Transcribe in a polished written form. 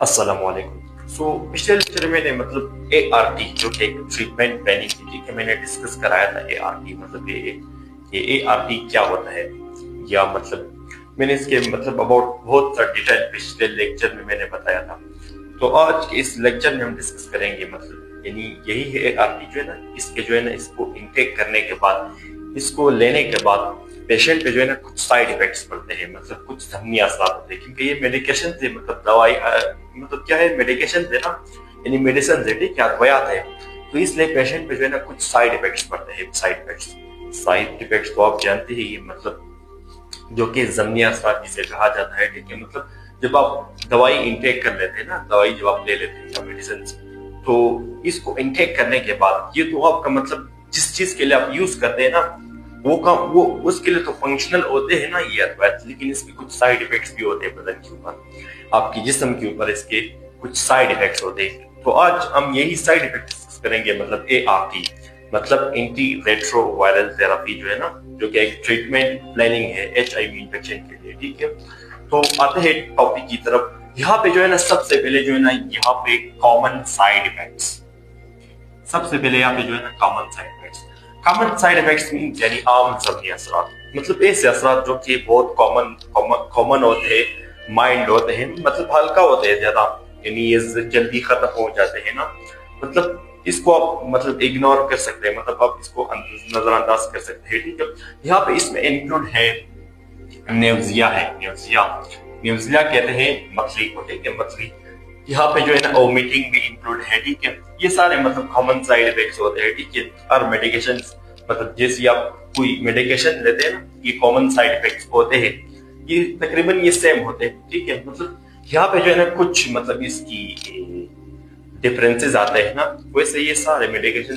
अस्सलाम वालेकुम। पिछले लेक्चर में मैंने मतलब ART जो कि एक ट्रीटमेंट प्लानिंग की थी कि मैंने डिस्कस कराया था ART मतलब ये ART क्या होता है, या मतलब मैंने इसके मतलब अबाउट बहुत सा डिटेल पिछले लेक्चर में मैंने बताया था। तो आज के इस लेक्चर में हम डिस्कस करेंगे मतलब यानी यही है ART जो है ना, इसके जो है ना इसको इनटेक करने के बाद, इसको लेने के बाद पेशेंट पे जो है ना कुछ साइड इफेक्ट्स पड़ते हैं, मतलब कुछ ज़हनी असर होते हैं, क्योंकि ये मेडिकेशन थे मतलब दवाई मतलब क्या है, मेडिकेशन थे ना, यानी मेडिसिन थे, ठीक है, अद्वयात है। तो इसलिए पेशेंट पे जो है ना कुछ साइड इफेक्ट्स पड़ते हैं। साइड इफेक्ट्स तो आप जानते ही, ये मतलब जो कि ज़हनी असर जिसे कहा जाता है, ठीक है, मतलब जब आप दवाई इंटेक कर लेते हैं ना, दवाई जब आप ले लेते हैं या मेडिसिन, तो इसको इंटेक करने के बाद ये तो आपका मतलब जिस चीज के लिए आप यूज करते हैं ना, वो उसके लिए तो फंक्शनल होते हैं ना ये अद्वैत, लेकिन इसके कुछ साइड इफेक्ट्स भी होते हैं बदन के ऊपर, आपकी जिस्म के ऊपर इसके कुछ साइड इफेक्ट्स होते हैं। तो आज हम यही साइड इफेक्ट्स करेंगे, मतलब ART मतलब एंटी रेट्रो वायरल थेरेपी जो है ना, जो कि एक ट्रीटमेंट प्लानिंग है HIV इन्फेक्शन के लिए, ठीक है। तो आते हैं टॉपिक की तरफ। यहाँ पे जो है ना सबसे पहले जो है ना, यहाँ पे कॉमन साइड इफेक्ट्स, सबसे पहले यहाँ पे जो है ना कॉमन साइड इफेक्ट्स मीन यानी आम ज़हनी असरात, मतलब ऐसे असरात जो कि बहुत कॉमन होते हैं, माइल्ड होते हैं, मतलब हल्का होते हैं ज्यादा, यानी ये जल्दी खत्म हो जाते हैं ना, मतलब इसको आप मतलब इग्नोर कर सकते हैं, मतलब आप इसको नजरअंदाज कर सकते हैं, ठीक है। यहाँ पे इसमें इंक्लूड है नेवजिया है, नेवजिया कहते हैं मछली को, ठीक है, मछली। यहाँ पे जो है ना वोमिटिंग भी इंक्लूड है, ठीक है। ये सारे मतलब कॉमन साइड इफेक्ट्स होते हैं, ठीक है। हर मेडिकेशन मतलब जैसे आप कोई मेडिकेशन लेते हैं ना, ये कॉमन साइड इफेक्ट्स होते हैं, ये तकरीबन ये सेम होते हैं, ठीक है। मतलब यहाँ पे जो है ना कुछ मतलब इसकी डिफरेंसेस आते हैं ना, वैसे ये सारे मेडिकेशन